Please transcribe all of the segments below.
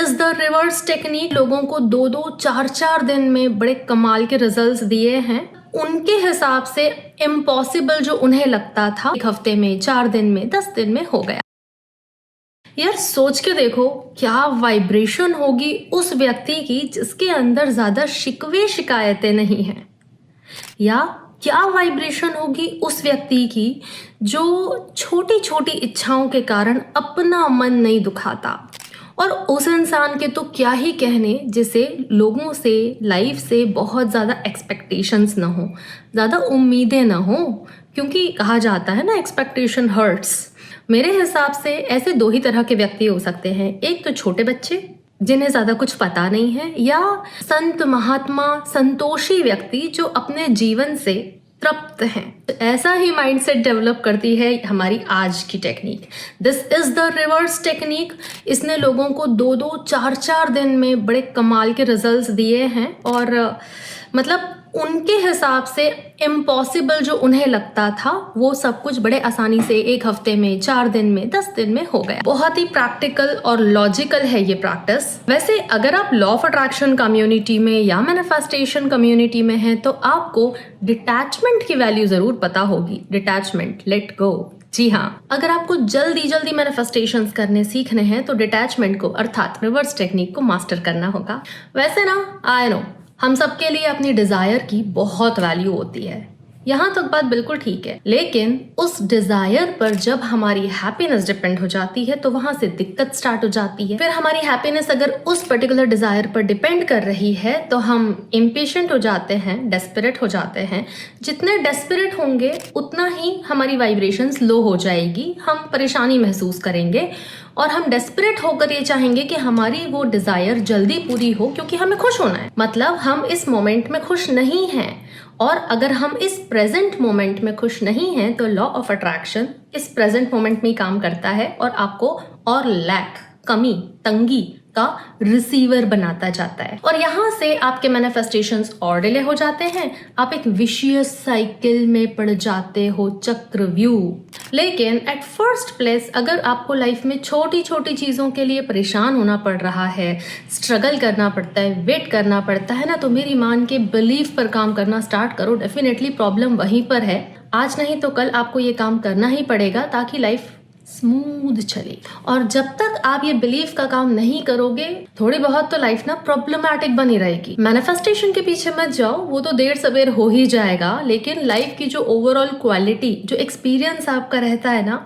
Is the reverse technique लोगों को 2-4 दिन में बड़े कमाल के रिजल्ट्स दिए हैं। उनके हिसाब से इम्पॉसिबल जो उन्हें लगता था 1 हफ्ते में, 4 दिन में, 10 दिन में हो गया। यार सोच के देखो क्या वाइब्रेशन होगी उस व्यक्ति की जिसके अंदर ज्यादा शिकवे शिकायतें नहीं हैं, या क्या वाइब्रेशन होगी उस व्यक्ति की जो छोटी छोटी इच्छाओं के कारण अपना मन नहीं दुखाता। और उस इंसान के तो क्या ही कहने जिसे लोगों से, लाइफ से बहुत ज़्यादा एक्सपेक्टेशंस ना हो, ज़्यादा उम्मीदें ना हो, क्योंकि कहा जाता है ना एक्सपेक्टेशन हर्ट्स। मेरे हिसाब से ऐसे 2 ही तरह के व्यक्ति हो सकते हैं। एक तो छोटे बच्चे जिन्हें ज़्यादा कुछ पता नहीं है, या संत महात्मा संतोषी व्यक्ति जो अपने जीवन से तृप्त हैं। तो ऐसा ही माइंडसेट डेवलप करती है हमारी आज की technique. This is the reverse technique. इसने लोगों को 2-4 दिन में बड़े कमाल के रिजल्ट्स दिए हैं, और मतलब उनके हिसाब से इम्पॉसिबल जो उन्हें लगता था वो सब कुछ बड़े आसानी से 1 हफ्ते में, 4 दिन में, 10 दिन में हो गया। बहुत ही प्रैक्टिकल और लॉजिकल है ये प्रैक्टिस। वैसे अगर आप लॉ ऑफ अट्रैक्शन कम्युनिटी में या मैनिफेस्टेशन कम्युनिटी में हैं तो आपको डिटैचमेंट की वैल्यू जरूर पता होगी। Detachment, let go. जी हाँ, अगर आपको जल्दी जल्दी मैनिफेस्टेशंस करने सीखने हैं तो डिटैचमेंट को अर्थात रिवर्स टेक्निक को मास्टर करना होगा। वैसे ना, आई नो हम सबके लिए अपनी डिजायर की बहुत वैल्यू होती है, यहाँ तक बात बिल्कुल ठीक है, लेकिन उस डिजायर पर जब हमारी हैप्पीनेस डिपेंड हो जाती है तो वहां से दिक्कत स्टार्ट हो जाती है। फिर हमारी हैप्पीनेस अगर उस पर्टिकुलर डिजायर पर डिपेंड कर रही है तो हम इम्पेशेंट हो जाते हैं, डेस्परेट हो जाते हैं। जितने डेस्परेट होंगे उतना ही हमारी वाइब्रेशंस लो हो जाएगी, हम परेशानी महसूस करेंगे, और हम डेस्परेट होकर ये चाहेंगे कि हमारी वो डिजायर जल्दी पूरी हो क्योंकि हमें खुश होना है। मतलब हम इस मोमेंट में खुश नहीं हैं, और अगर हम इस प्रेजेंट मोमेंट में खुश नहीं हैं तो लॉ ऑफ अट्रैक्शन इस प्रेजेंट मोमेंट में ही काम करता है और आपको और लैक, कमी, तंगी का रिसीवर बनाता जाता है, और यहाँ से आपके मैनिफेस्टेशंस और डिले हो जाते हैं। आप एक विशियस साइकिल में पड़ जाते हो, चक्रव्यूह। लेकिन एट फर्स्ट प्लेस अगर आपको लाइफ में छोटी छोटी चीज़ों के लिए परेशान होना पड़ रहा है, स्ट्रगल करना पड़ता है, वेट करना पड़ता है ना, तो मेरी मान के बिलीफ पर काम करना स्टार्ट करो। डेफिनेटली प्रॉब्लम वहीं पर है। आज नहीं तो कल आपको ये काम करना ही पड़ेगा ताकि लाइफ स्मूथ चले। और जब तक आप ये बिलीफ का काम नहीं करोगे, थोड़ी बहुत तो लाइफ ना प्रॉब्लमैटिक बनी रहेगी। मैनिफेस्टेशन के पीछे मत जाओ, वो तो देर सवेर हो ही जाएगा, लेकिन लाइफ की जो ओवरऑल क्वालिटी, जो एक्सपीरियंस आपका रहता है ना,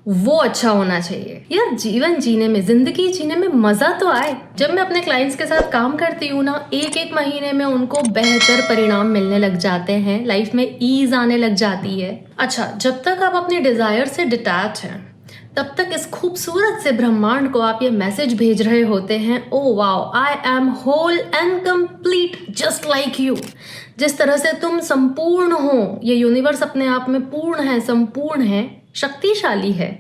वो अच्छा होना चाहिए। यार जीवन जीने में, जिंदगी जीने में मजा तो आए। जब मैं अपने क्लाइंट्स के साथ काम करती हूँ ना, 1-1 महीने में उनको बेहतर परिणाम मिलने लग जाते हैं, लाइफ में ईज आने लग जाती है। अच्छा, जब तक आप अपनी डिजायर से डिटैच हैं तब तक इस खूबसूरत से ब्रह्मांड को आप ये मैसेज भेज रहे होते हैं, oh wow, I am whole and complete just like you. जिस तरह से तुम संपूर्ण हो, ये यूनिवर्स अपने आप में पूर्ण है, संपूर्ण है, शक्तिशाली है,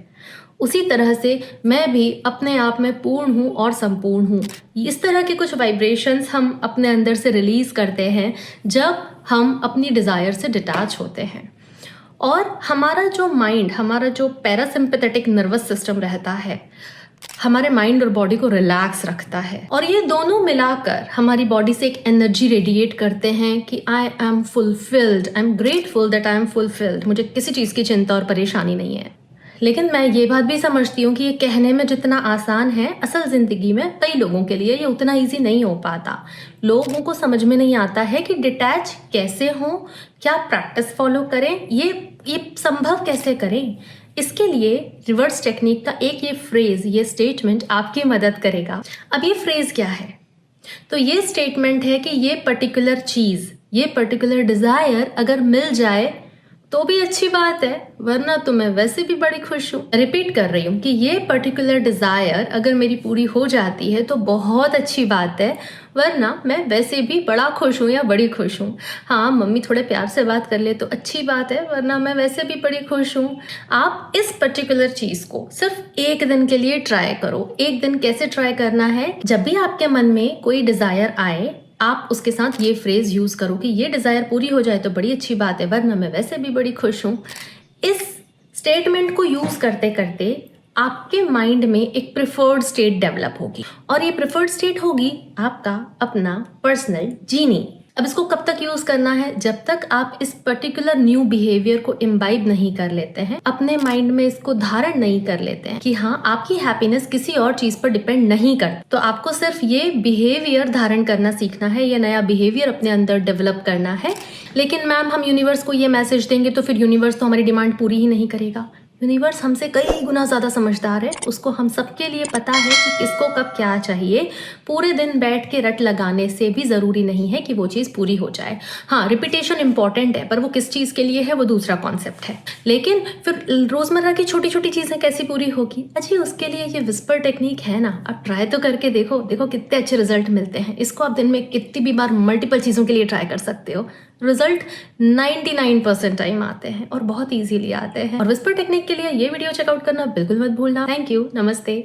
उसी तरह से मैं भी अपने आप में पूर्ण हूँ और संपूर्ण हूँ। इस तरह के कुछ वाइब्रेशंस हम अपने अंदर से रिलीज करते हैं जब हम अपनी डिजायर से डिटैच होते हैं। और हमारा जो माइंड, हमारा जो पैरासिम्पैथेटिक नर्वस सिस्टम रहता है, हमारे माइंड और बॉडी को रिलैक्स रखता है, और ये दोनों मिलाकर हमारी बॉडी से एक एनर्जी रेडिएट करते हैं कि I am fulfilled, I am grateful that I am fulfilled. मुझे किसी चीज़ की चिंता और परेशानी नहीं है। लेकिन मैं ये बात भी समझती हूँ कि ये कहने में जितना आसान है, असल जिंदगी में कई लोगों के लिए ये उतना ईजी नहीं हो पाता। लोगों को समझ में नहीं आता है कि डिटैच कैसे हो, क्या प्रैक्टिस फॉलो करें, ये संभव कैसे करें। इसके लिए रिवर्स टेक्निक का एक ये फ्रेज, ये स्टेटमेंट आपकी मदद करेगा। अब ये फ्रेज क्या है? तो ये स्टेटमेंट है कि ये पर्टिकुलर चीज, ये पर्टिकुलर डिजायर अगर मिल जाए तो भी अच्छी बात है, वरना तो मैं वैसे भी बड़ी खुश हूँ। रिपीट कर रही हूँ कि ये पर्टिकुलर डिजायर अगर मेरी पूरी हो जाती है तो बहुत अच्छी बात है, वरना मैं वैसे भी बड़ा खुश हूँ या बड़ी खुश हूँ। हाँ, मम्मी थोड़े प्यार से बात कर ले तो अच्छी बात है, वरना मैं वैसे भी बड़ी खुश हूँ। आप इस पर्टिकुलर चीज को सिर्फ 1 दिन के लिए ट्राई करो। 1 दिन कैसे ट्राई करना है? जब भी आपके मन में कोई डिजायर आए, आप उसके साथ ये फ्रेज यूज करो कि ये डिजायर पूरी हो जाए तो बड़ी अच्छी बात है, वरना मैं वैसे भी बड़ी खुश हूँ। इस स्टेटमेंट को यूज करते करते आपके माइंड में एक प्रिफर्ड स्टेट डेवलप होगी और ये प्रिफर्ड स्टेट होगी आपका अपना पर्सनल जीनी। अब इसको कब तक यूज करना है? जब तक आप इस पर्टिकुलर न्यू बिहेवियर को इम्बाइब नहीं कर लेते हैं, अपने माइंड में इसको धारण नहीं कर लेते हैं कि हाँ आपकी हैप्पीनेस किसी और चीज पर डिपेंड नहीं करती। तो आपको सिर्फ ये बिहेवियर धारण करना सीखना है, ये नया बिहेवियर अपने अंदर डेवलप करना है। लेकिन मैम हम यूनिवर्स को ये मैसेज देंगे तो फिर यूनिवर्स तो हमारी डिमांड पूरी ही नहीं करेगा। यूनिवर्स हमसे कई गुना ज़्यादा समझदार है, उसको हम सबके लिए पता है कि किसको कब क्या चाहिए। पूरे दिन बैठ के रट लगाने से भी ज़रूरी नहीं है कि वो चीज़ पूरी हो जाए। हाँ, रिपीटेशन इंपॉर्टेंट है, पर वो किस चीज़ के लिए है वो दूसरा कॉन्सेप्ट है। लेकिन फिर रोज़मर्रा की छोटी छोटी चीज़ें कैसी पूरी होगी? अजी उसके लिए ये विस्पर टेक्निक है ना, आप ट्राई तो करके देखो, देखो कितने अच्छे रिजल्ट मिलते हैं। इसको आप दिन में कितनी भी बार मल्टीपल चीज़ों के लिए ट्राई कर सकते हो। रिजल्ट 99% टाइम आते हैं और बहुत इजीली आते हैं। और विस्पर टेक्निक के लिए ये वीडियो चेकआउट करना बिल्कुल मत भूलना। थैंक यू, नमस्ते।